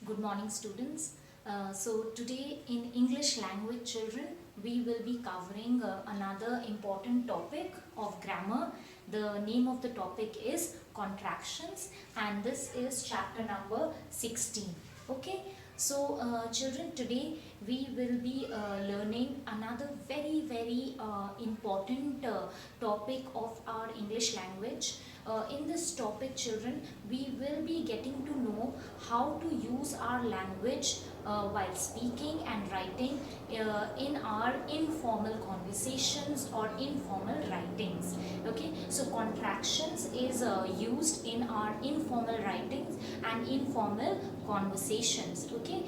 Good morning, students. So today in English language children, we will be covering another important topic of grammar. The name of the topic is contractions, and this is chapter number 16. Okay, so children, today we will be learning another very important topic of our English language. In this topic, children, we will be getting to know how to use our language while speaking and writing in our informal conversations or informal writings. Okay, so contractions is used in our informal writings and informal conversations. Okay,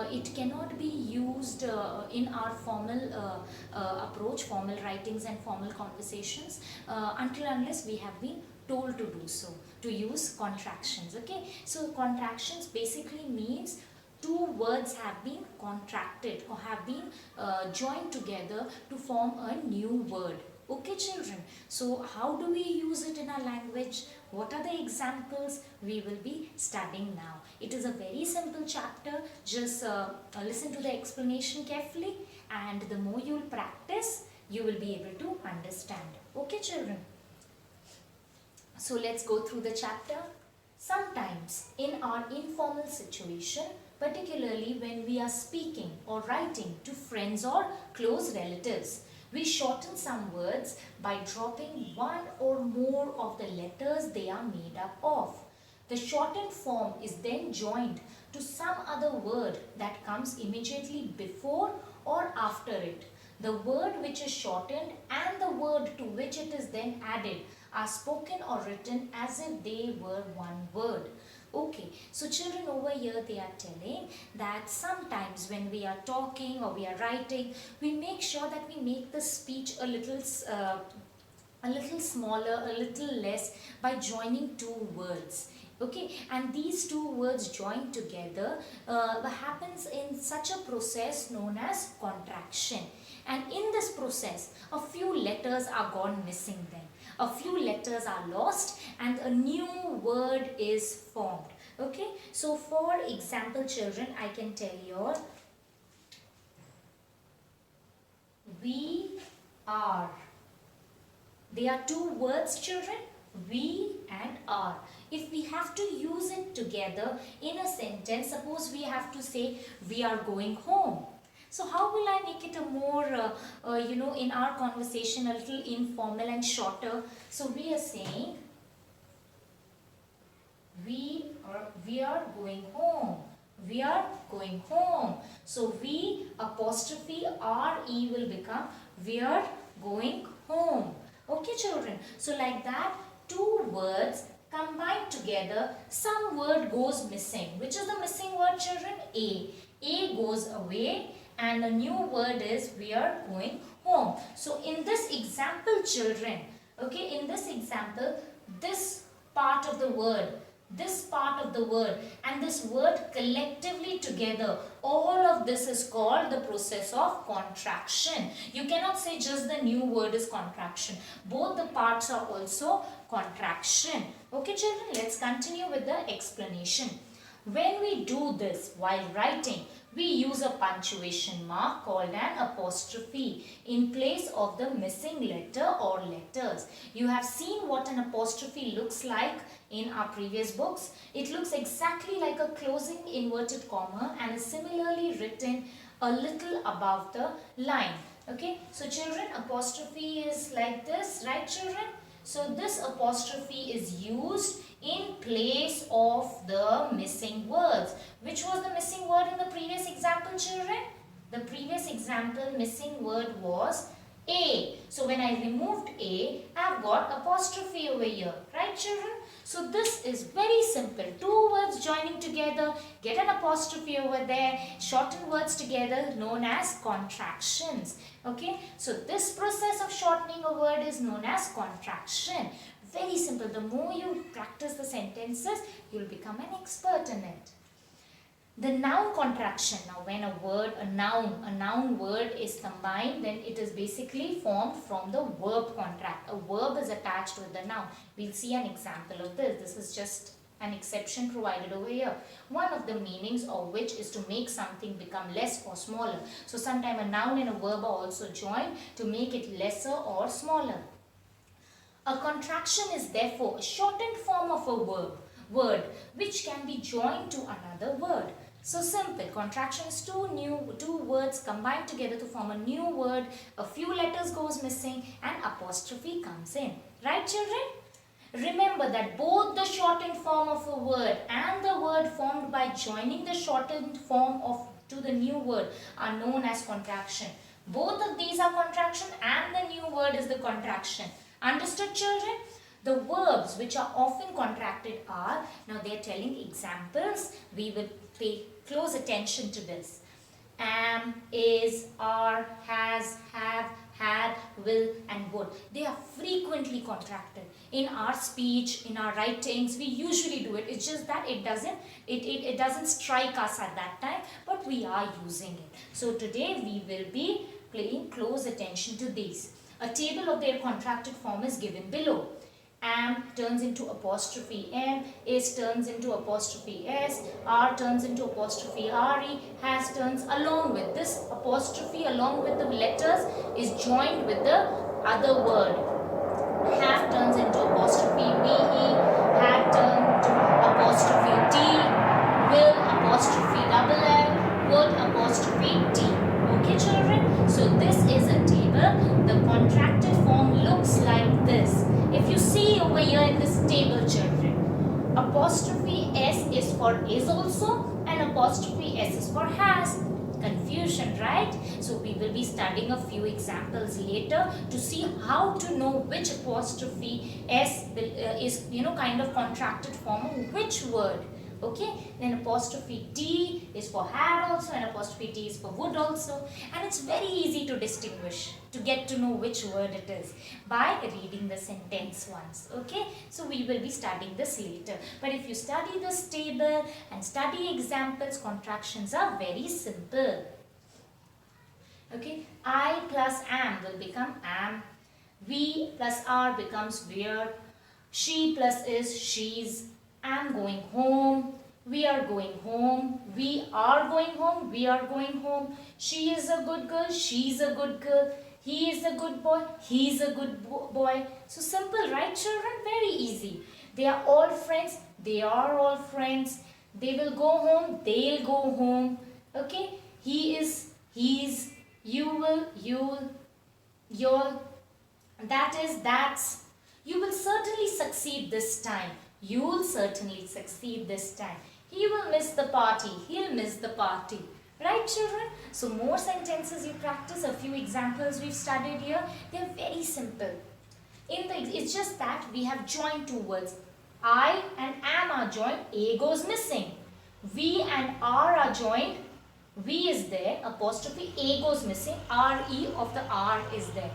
it cannot be used in our formal approach, formal writings and formal conversations until unless we have been told to do so, to use contractions. Okay, so contractions basically means two words have been contracted or have been joined together to form a new word. Okay, children, so how do we use it in our language? What are the examples? We will be studying now. It is a very simple chapter. Just listen to the explanation carefully, and the more you will practice, you will be able to understand. Okay, children. So let's go through the chapter. Sometimes in our informal situation, particularly when we are speaking or writing to friends or close relatives, we shorten some words by dropping one or more of the letters they are made up of. The shortened form is then joined to some other word that comes immediately before or after it. The word which is shortened and the word to which it is then added are spoken or written as if they were one word. Okay, so children, over here they are telling that sometimes when we are talking or we are writing, we make sure that we make the speech a little smaller, a little less by joining two words. Okay, and these two words joined together happens in such a process known as contraction. And in this process, a few letters are gone missing then. A few letters are lost and a new word is formed. Okay, so for example, children, I can tell you all, we are. They are two words, children, we and are. If we have to use it together in a sentence, suppose we have to say we are going home. So how will I make it a more, in our conversation, a little informal and shorter? So we are saying, we are going home. We are going home. So we apostrophe RE will become we are going home. Okay, children. So like that, two words combined together, some word goes missing. Which is the missing word, children? A. A goes away. And a new word is we are going home. So in this example, children, okay, in this example, this part of the word and this word collectively together, all of this is called the process of contraction. You cannot say just the new word is contraction. Both the parts are also contraction. Okay, children, let's continue with the explanation. When we do this while writing, we use a punctuation mark called an apostrophe in place of the missing letter or letters. You have seen what an apostrophe looks like in our previous books. It looks exactly like a closing inverted comma and is similarly written a little above the line. Okay, so children, apostrophe is like this, right, children? So this apostrophe is used in place of the missing words. Which was the missing word in the previous example, children? The previous example missing word was A. So when I removed A, I have got apostrophe over here. Right, children? So this is very simple. Two words joining together, get an apostrophe over there, shorten words together known as contractions. Okay, so this process of shortening a word is known as contraction. Very simple. The more you practice the sentences, you will become an expert in it. The noun contraction. Now when a noun word is combined, then it is basically formed from the verb contract. A verb is attached with the noun. We'll see an example of this. This is just An exception provided over here. One of the meanings of which is to make something become less or smaller. So sometime a noun and a verb are also joined to make it lesser or smaller. A contraction is therefore a shortened form of a word which can be joined to another word. So simple. Contraction is two words combined together to form a new word. A few letters goes missing and apostrophe comes in. Right, children? Remember that both the shortened form of a word and the word formed by joining the shortened form to the new word are known as contraction. Both of these are contraction and the new word is the contraction. Understood, children? The verbs which are often contracted are, now they are telling examples. We will pay close attention to this. Am, is, are, has, have, had, will and would. They are frequently contracted. In our speech, in our writings, we usually do it. It's just that it doesn't strike us at that time, but we are using it. So today we will be paying close attention to these. A table of their contracted form is given below. Am turns into apostrophe M, is turns into apostrophe S, R turns into apostrophe RE, has turns along with this apostrophe along with the letters is joined with the other word. Have turns into apostrophe VE, had turns to apostrophe D, will apostrophe double L, would apostrophe D. Okay, children? So this is a table. The contracted form looks like this. If you see over here in this table, children, apostrophe S is for is also and apostrophe S is for has. Confusion, right? So we will be studying a few examples later to see how to know which apostrophe S is kind of contracted form of which word. Okay, then apostrophe T is for had also and apostrophe T is for would also, and it's very easy to distinguish, to get to know which word it is by reading the sentence once. Okay, so we will be studying this later, but if you study this table and study examples, contractions are very simple. Okay, I plus am will become am, we plus are becomes we're, she plus is she's, I'm going home, we are going home, we are going home, we are going home, she is a good girl, she's a good girl, he is a good boy, he's a good boy. So simple, right, children? Very easy. They are all friends, they are all friends, they will go home, they'll go home. Okay, he is, he's, you will, you'll, you'll, that is, that's. You will certainly succeed this time. You'll certainly succeed this time. He will miss the party. He'll miss the party. Right, children? So more sentences you practice. A few examples we've studied here. They're very simple. It's just that we have joined two words. I and am are joined. A goes missing. We and are joined. We is there. Apostrophe A goes missing. RE of the R is there.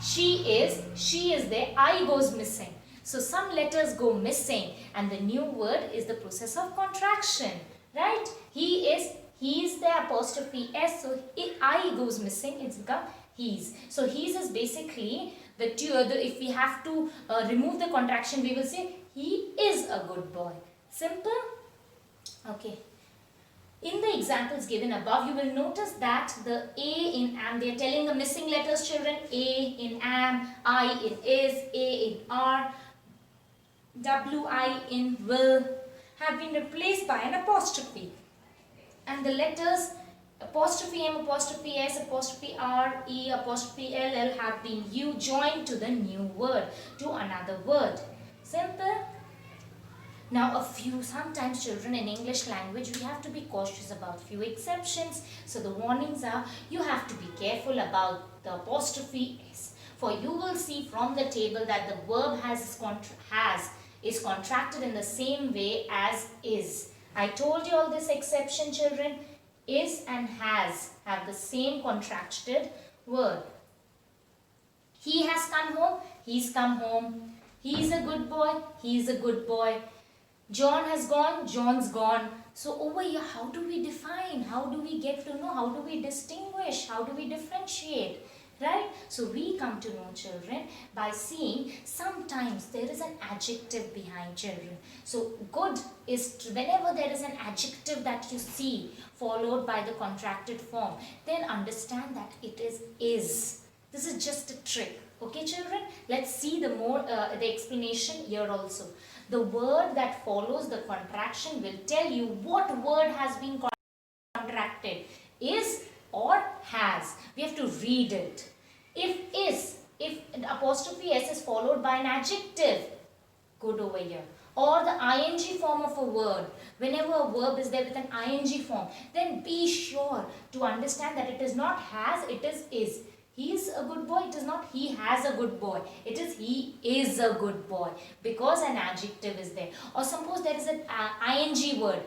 She is there. I goes missing. So some letters go missing and the new word is the process of contraction, right? He is there, apostrophe S, so I goes missing, it's become he's. So he's is basically if we have to remove the contraction, we will say he is a good boy. Simple? Okay. In the examples given above, you will notice that the A in am, they are telling the missing letters, children. A in am, I in is, A in are, WI in will have been replaced by an apostrophe. And the letters apostrophe M, apostrophe S, apostrophe R, E, apostrophe LL have been joined to the new word, to another word. Simple? Now sometimes children in English language, we have to be cautious about few exceptions. So the warnings are, you have to be careful about the apostrophe S. For you will see from the table that the verb is contracted in the same way as is. I told you all this exception, children. Is and has have the same contracted word. He has come home, he's come home. He is a good boy, he is a good boy. John has gone, John's gone. So over here, how do we define? How do we get to know? How do we distinguish? How do we differentiate? right? So we come to know, children, by seeing sometimes there is an adjective behind, children. So good is, whenever there is an adjective that you see followed by the contracted form, then understand that it is. This is just a trick. Okay, children, let's see the explanation here also. The word that follows the contraction will tell you what word has been contracted, is or has. We have to read it. If an apostrophe s is followed by an adjective, good over here, or the ing form of a word, whenever a verb is there with an ing form, then be sure to understand that it is not has, it is. He is a good boy, it is not he has a good boy, it is he is a good boy, because an adjective is there. Or suppose there is an ing word,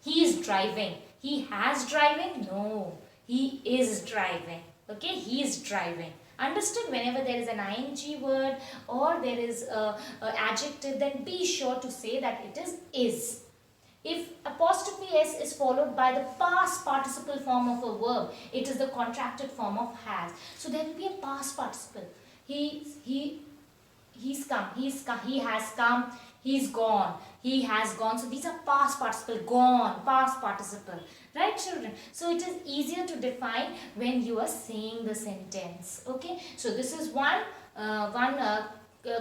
he is driving, he has driving, no, he is driving. Okay, he is driving. Understood? Whenever there is an ing word or there is a adjective, then be sure to say that it is. If apostrophe s is followed by the past participle form of a verb, it is the contracted form of has. So there will be a past participle. He's come, he has come, he's gone, he has gone. So these are past participle, gone, past participle. Right, children? So it is easier to define when you are saying the sentence. Okay, so this is one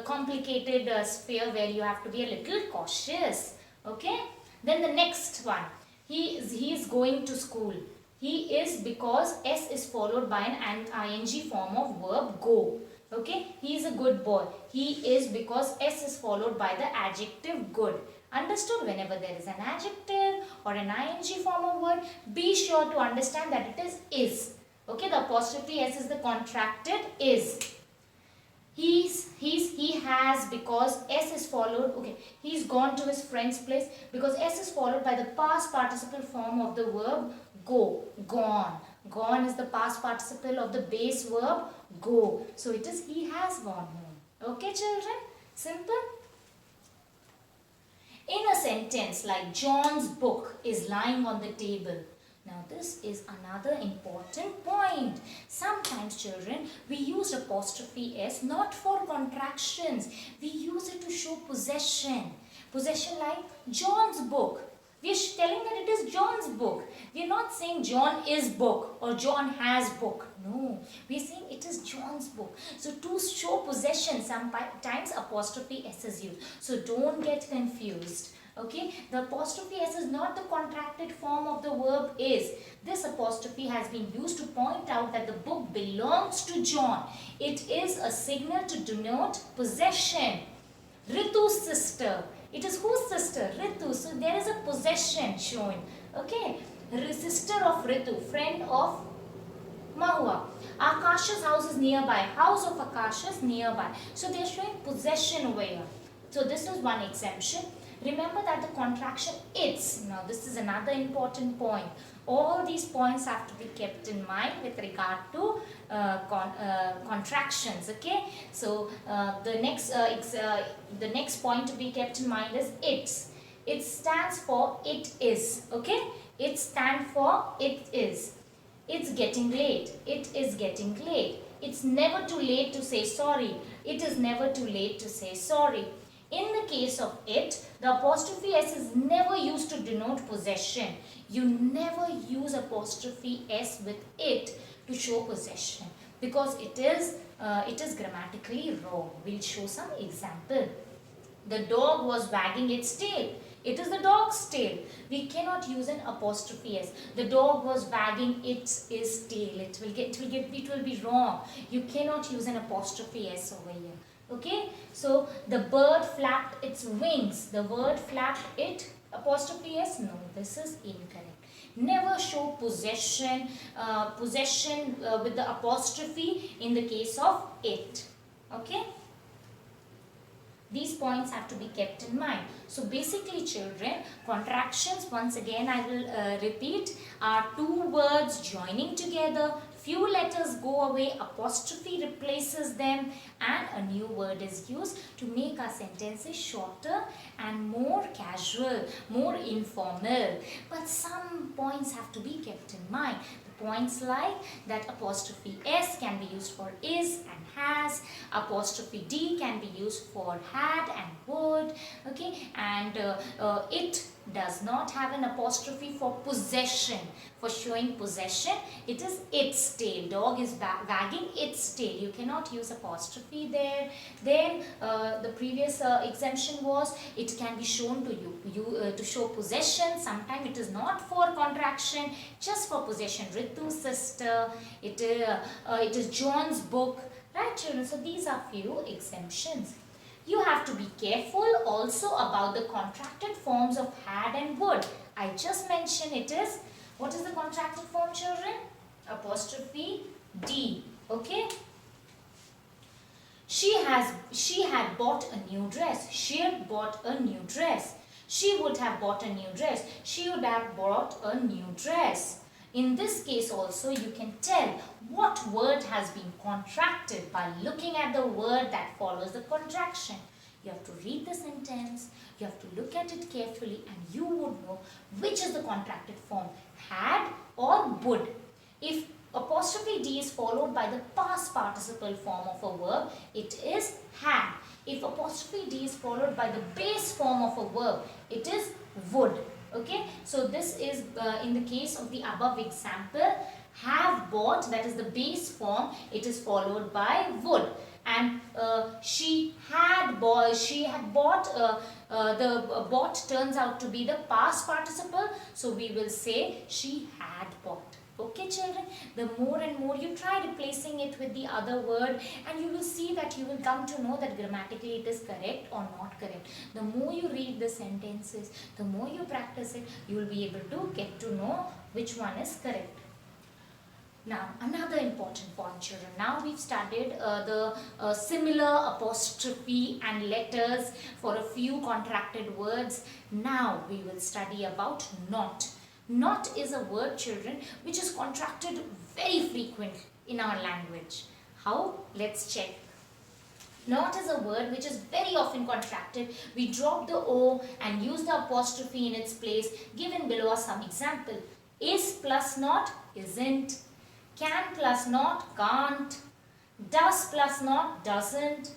complicated sphere where you have to be a little cautious. Okay, then the next one, he is going to school. He is, because s is followed by an ing form of verb go. Okay, he is a good boy. He is, because s is followed by the adjective good. Understood? Whenever there is an adjective or an ing form of word, be sure to understand that it is. Okay, the apostrophe s is the contracted is. He has, because s is followed, okay, he's gone to his friend's place, because s is followed by the past participle form of the verb go, gone. Gone is the past participle of the base verb go. So it is he has gone home. Okay, children? Simple? In a sentence like John's book is lying on the table. Now this is another important point. Sometimes, children, we use apostrophe s not for contractions. We use it to show possession. Possession like John's book. We are telling that it is John's book. We are not saying John is book or John has book. No, we are saying it is John's book. So to show possession, sometimes apostrophe s is used. So don't get confused. Okay, the apostrophe s is not the contracted form of the verb is. This apostrophe has been used to point out that the book belongs to John. It is a signal to denote possession. Ritu's sister. It is whose sister? Ritu. So there is a possession shown. Okay, sister of Ritu, friend of Mahua. Akasha's house is nearby. House of Akasha is nearby. So they are showing possession over here. So this is one exemption. Remember that the contraction it's. Now this is another important point. All these points have to be kept in mind with regard to contractions. Okay. So the next point to be kept in mind is it's. It stands for it is. Okay. It stands for it is. It's getting late. It is getting late. It's never too late to say sorry. It is never too late to say sorry. In the case of it, the apostrophe s is never used to denote possession. You never use apostrophe s with it to show possession because it is grammatically wrong. We'll show some example. The dog was wagging its tail. It is the dog's tail. We cannot use an apostrophe s. The dog was wagging its tail. It will be wrong. You cannot use an apostrophe s over here. Okay, so the bird flapped its wings. The word flapped it, apostrophe s? No, this is incorrect. Never show possession with the apostrophe in the case of it. Okay, these points have to be kept in mind. So basically, children, contractions, once again I will repeat, are two words joining together, few letters go away, apostrophe replaces them, and a new word is used to make our sentences shorter and more casual, more informal. But some points have to be kept in mind. The points like that apostrophe S can be used for is and has, apostrophe D can be used for had and would, okay, and it does not have an apostrophe for possession. For showing possession, it is its tail. Dog is wagging its tail. You cannot use apostrophe there. Then the previous exemption was it can be shown to you to show possession. Sometimes it is not for contraction, just for possession. Ritu's sister. It is John's book. Right, children? So these are few exemptions. You have to be careful also about the contracted forms of had and would. I just mentioned it is, what is the contracted form, children? Apostrophe D. Okay. She had bought a new dress. She had bought a new dress. She would have bought a new dress. She would have bought a new dress. In this case also, you can tell what word has been contracted by looking at the word that follows the contraction. You have to read the sentence, you have to look at it carefully, and you would know which is the contracted form, had or would. If apostrophe D is followed by the past participle form of a verb, it is had. If apostrophe D is followed by the base form of a verb, it is would. Okay, so this is in the case of the above example, have bought, that is the base form, it is followed by would. And she had bought, the bought turns out to be the past participle, so we will say she had bought. Okay, children, the more and more you try replacing it with the other word, and you will see that you will come to know that grammatically it is correct or not correct. The more you read the sentences, the more you practice it, you will be able to get to know which one is correct. Now, another important point, children. Now we've studied the similar apostrophe and letters for a few contracted words. Now we will study about not. Not is a word, children, which is contracted very frequently in our language. How? Let's check. Not is a word which is very often contracted. We drop the O and use the apostrophe in its place. Given below are some example. Is plus not, isn't. Can plus not, can't. Does plus not, doesn't.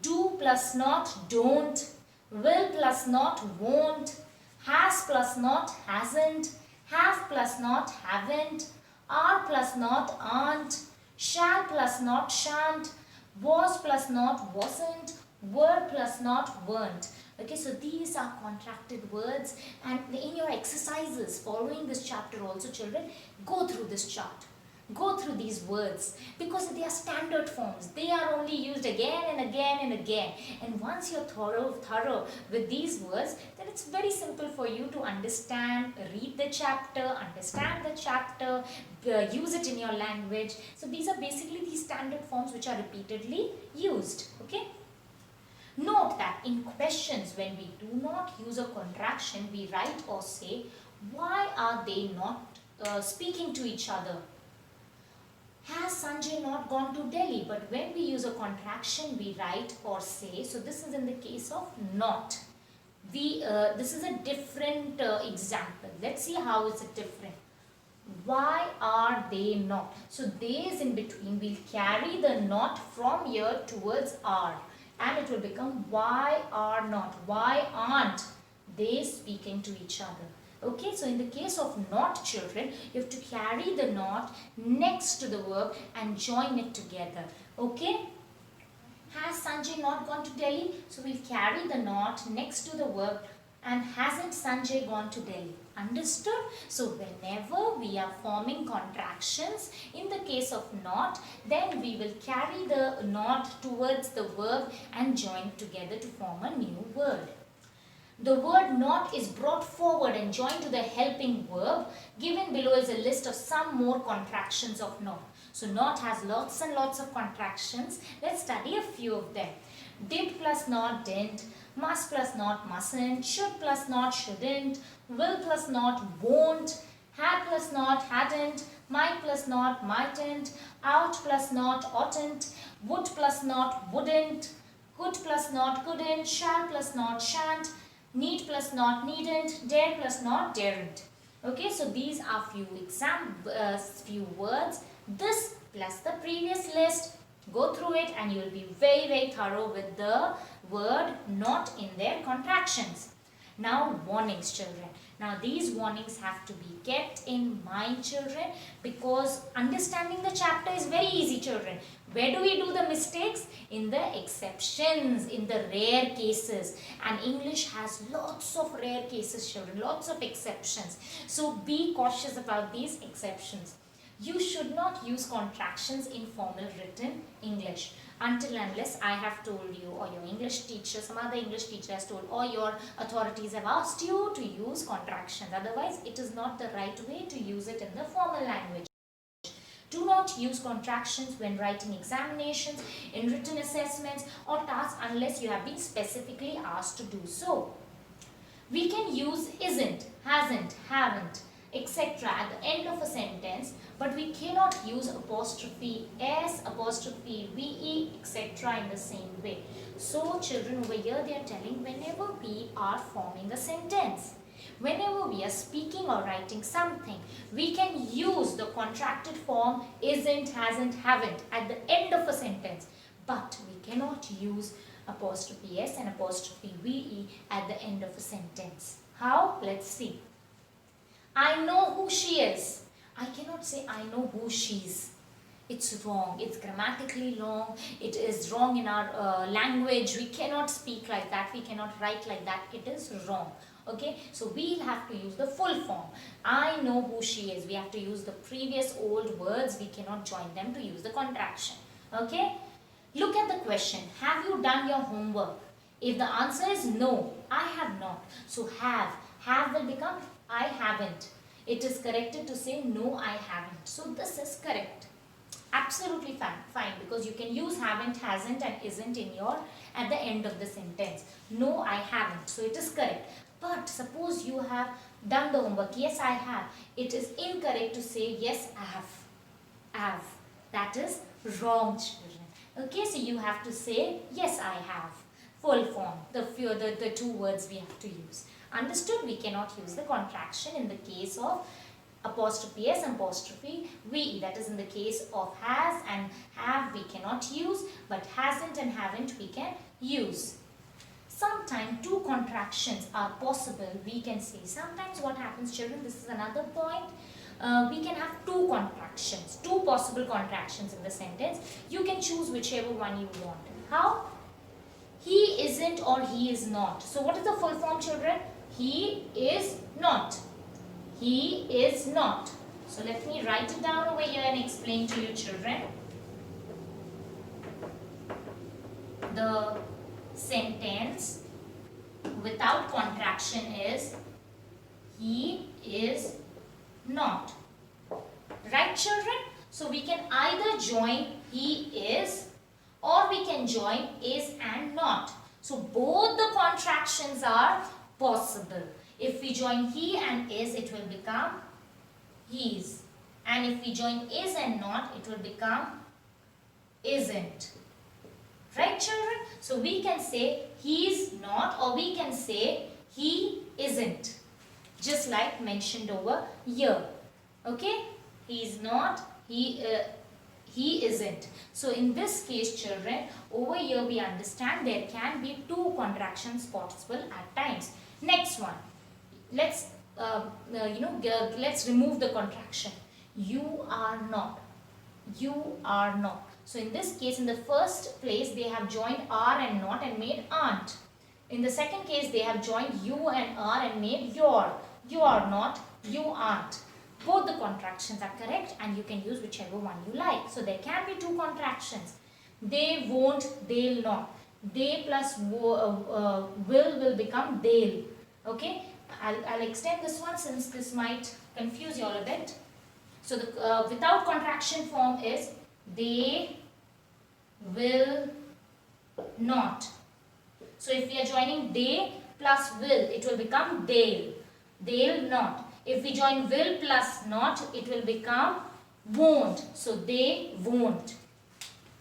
Do plus not, don't. Will plus not, won't. Has plus not, hasn't. Have plus not, haven't. Are plus not, aren't. Shall plus not, shan't. Was plus not, wasn't. Were plus not, weren't. Okay, so these are contracted words, and in your exercises following this chapter also, children, go through this chart. Go through these words because they are standard forms. They are only used again and again and again. And once you're thorough with these words, then it's very simple for you to understand, read the chapter, understand the chapter, use it in your language. So these are basically these standard forms which are repeatedly used. Okay. Note that in questions, when we do not use a contraction, we write or say, why are they not speaking to each other? Has Sanjay not gone to Delhi? But when we use a contraction, we write or say. So this is in the case of not. This is a different example. Let's see how is it different. Why are they not? So they is in between. We'll carry the not from here towards are. And it will become why are not? Why aren't they speaking to each other? Okay, so in the case of not, children, you have to carry the not next to the verb and join it together. Okay? Has Sanjay not gone to Delhi? So we'll carry the not next to the verb, and hasn't Sanjay gone to Delhi? Understood? So whenever we are forming contractions, in the case of not, then we will carry the not towards the verb and join it together to form a new word. The word not is brought forward and joined to the helping verb. Given below is a list of some more contractions of not. So not has lots and lots of contractions. Let's study a few of them. Did plus not, didn't. Must plus not, mustn't. Should plus not, shouldn't. Will plus not, won't. had plus not, hadn't, might plus not, mightn't, out plus not, oughtn't, would plus not, wouldn't, could plus not, couldn't, shall plus not, shan't, need plus not, needn't, dare plus not, daren't. Okay, so these are few words. This plus the previous list. Go through it and you will be very thorough with the word not in their contractions. Now warnings, children. Now these warnings have to be kept in mind, children, because understanding the chapter is very easy, children. Where do we do the mistakes? In the exceptions, in the rare cases. And English has lots of rare cases, children, lots of exceptions. So be cautious about these exceptions. You should not use contractions in formal written English until unless I have told you, or your English teacher, some other English teacher has told, or your authorities have asked you to use contractions. Otherwise, it is not the right way to use it in the formal language. Do not use contractions when writing examinations, in written assessments or tasks unless you have been specifically asked to do so. We can use isn't, hasn't, haven't, etc. at the end of a sentence, but we cannot use apostrophe s, apostrophe ve, etc. in the same way. So children, over here they are telling whenever we are forming a sentence, whenever we are speaking or writing something, we can use the contracted form isn't, hasn't, haven't at the end of a sentence, but we cannot use apostrophe s and apostrophe ve at the end of a sentence. How? Let's see. I know who she is. I cannot say I know who she is. It's wrong. It's grammatically wrong. It is wrong in our language. We cannot speak like that. We cannot write like that. It is wrong. Okay, so we'll have to use the full form. I know who she is. We have to use the previous old words. We cannot join them to use the contraction. Okay, look at the question. Have you done your homework? If the answer is no, I have not. So have will become I haven't. It is corrected to say no, I haven't. So this is correct. Absolutely fine, because you can use haven't, hasn't and isn't in your at the end of the sentence. No, I haven't. So it is correct. But suppose you have done the homework. Yes, I have. It is incorrect to say yes, I have. That is wrong, children. Okay, so you have to say yes, I have. Full form. The two words we have to use. Understood? We cannot use the contraction in the case of apostrophe s and apostrophe ve. That is in the case of has and have we cannot use, but hasn't and haven't we can use. Sometimes two contractions are possible, we can say. Sometimes what happens, children, this is another point. We can have two contractions, two possible contractions in the sentence. You can choose whichever one you want. How? He isn't or he is not. So what is the full form, children? He is not. He is not. So let me write it down over here and explain to you, children. The sentence without contraction is he is not. Right, children? So we can either join he is or we can join is and not. So both the contractions are possible. If we join he and is, it will become he's. And if we join is and not, it will become isn't. Right, children? So we can say he's not or we can say he isn't. Just like mentioned over here. Okay? He is not, he isn't. So in this case, children, over here we understand there can be two contractions possible at times. Next one. Let's let's remove the contraction. You are not. You are not. So in this case, in the first place, they have joined are and not and made aren't. In the second case, they have joined you and are and made your. You are not, you aren't. Both the contractions are correct and you can use whichever one you like. So there can be two contractions. They won't, they'll not. They plus will become they'll. Okay, I'll extend this one since this might confuse you all a bit. So the without contraction form is they will not. So if we are joining they plus will, it will become they'll. They'll not. If we join will plus not, it will become won't. So they won't.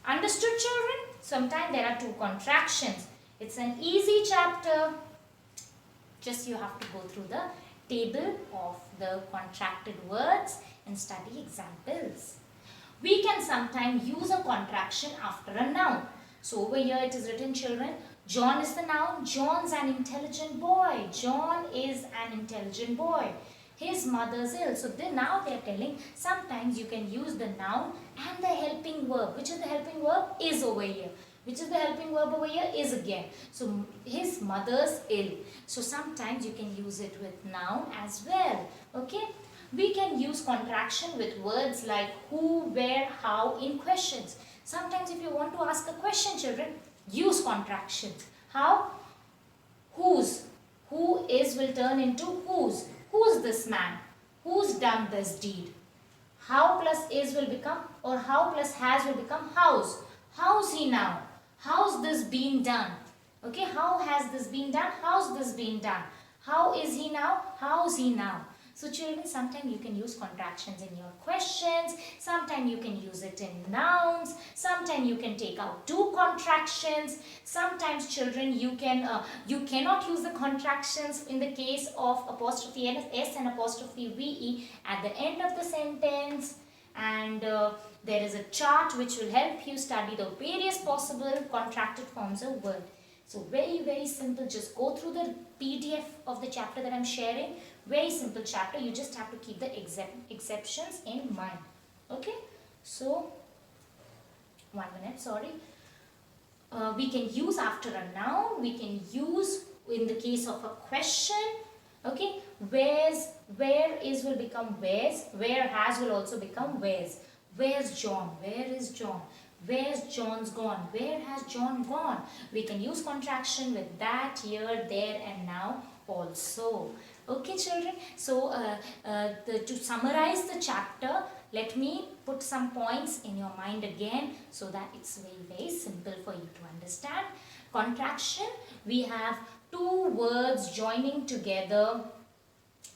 Understood, children? Sometimes there are two contractions. It's an easy chapter. Just you have to go through the table of the contracted words and study examples. We can sometimes use a contraction after a noun. So over here it is written, children, John is the noun. John's an intelligent boy. John is an intelligent boy. His mother's ill. So now they are telling sometimes you can use the noun and the helping verb. Which is the helping verb? Is over here. Which is the helping verb over here? Is again. So his mother's ill. So sometimes you can use it with noun as well. Okay. We can use contraction with words like who, where, how in questions. Sometimes if you want to ask a question, children, use contractions. How? Whose. Who is will turn into whose. Who's this man? Who's done this deed? How plus is will become, or how plus has will become how's. How's he now? How's this been done? Okay, how has this been done? How's this been done? How is he now? How's he now? So children, sometimes you can use contractions in your questions, sometimes you can use it in nouns, sometimes you can take out two contractions, sometimes children you cannot use the contractions in the case of apostrophe s and apostrophe ve at the end of the sentence. And there is a chart which will help you study the various possible contracted forms of word. So very simple, just go through the PDF of the chapter that I'm sharing. Very simple chapter, you just have to keep the exceptions in mind. Okay, so 1 minute, sorry. We can use after a noun, we can use in the case of a question. Okay, where's, where is will become where's, where has will also become where's. Where's John? Where is John? Where's John's gone? Where has John gone? We can use contraction with that, here, there and now also. Okay children, so to summarize the chapter, let me put some points in your mind again so that it's very simple for you to understand. Contraction, we have two words joining together,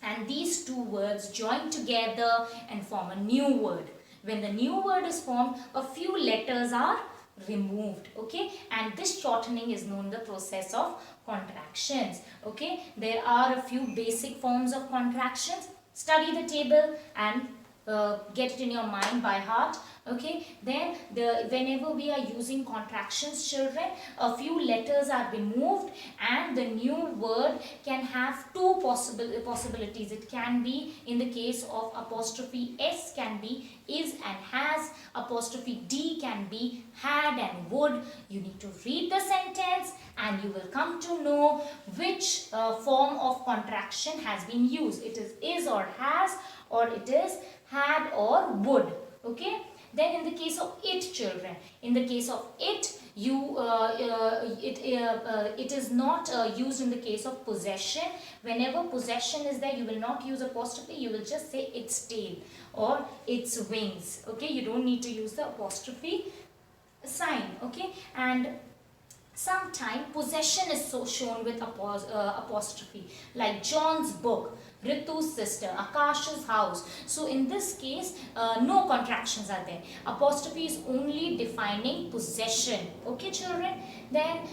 and these two words join together and form a new word. When the new word is formed, a few letters are removed, okay, and this shortening is known the process of contractions. Okay, there are a few basic forms of contractions. Study the table and get it in your mind by heart. Okay, then whenever we are using contractions, children, a few letters are removed and the new word can have two possibilities. It can be, in the case of apostrophe s, can be is and has. Apostrophe d can be had and would. You need to read the sentence and you will come to know which form of contraction has been used. It is or has, or it is had or would. Okay, then in the case of it, children, in the case of it, it is not used in the case of possession. Whenever possession is there, you will not use apostrophe, you will just say its tail or its wings. Okay, you don't need to use the apostrophe sign. Okay, and sometimes possession is so shown with apostrophe, like John's book, Ritu's sister, Akash's house. So in this case, no contractions are there. Apostrophe is only defining possession. Okay, children? Then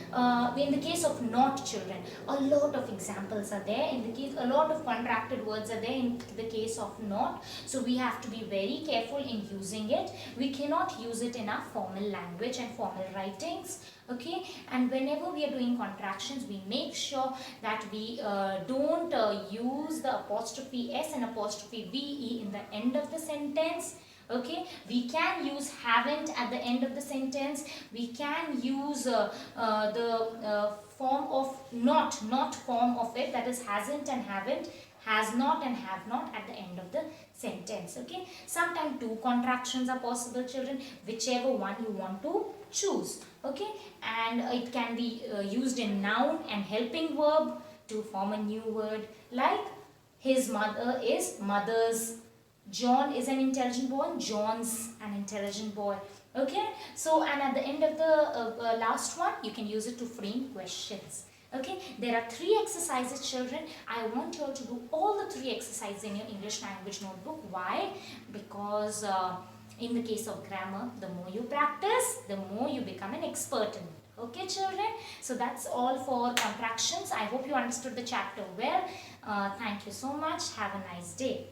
in the case of not, children, a lot of examples are there. In the case, a lot of contracted words are there in the case of not. So we have to be very careful in using it. We cannot use it in our formal language and formal writings. Okay, and whenever we are doing contractions, we make sure that we don't use the apostrophe s and apostrophe ve in the end of the sentence. Okay, we can use haven't at the end of the sentence. We can use the form of not form of it, that is hasn't and haven't, has not and have not at the end of the sentence. Okay, sometimes two contractions are possible, children, whichever one you want to choose. Okay, and it can be used in noun and helping verb to form a new word, like his mother is mother's, John is an intelligent boy, John's an intelligent boy. Okay, so and at the end of the last one, you can use it to frame questions. Okay, there are 3 exercises, children. I want you all to do all the 3 exercises in your English language notebook. Why? Because in the case of grammar, the more you practice, the more you become an expert in it. Okay, children? So that's all for contractions. I hope you understood the chapter well. Thank you so much. Have a nice day.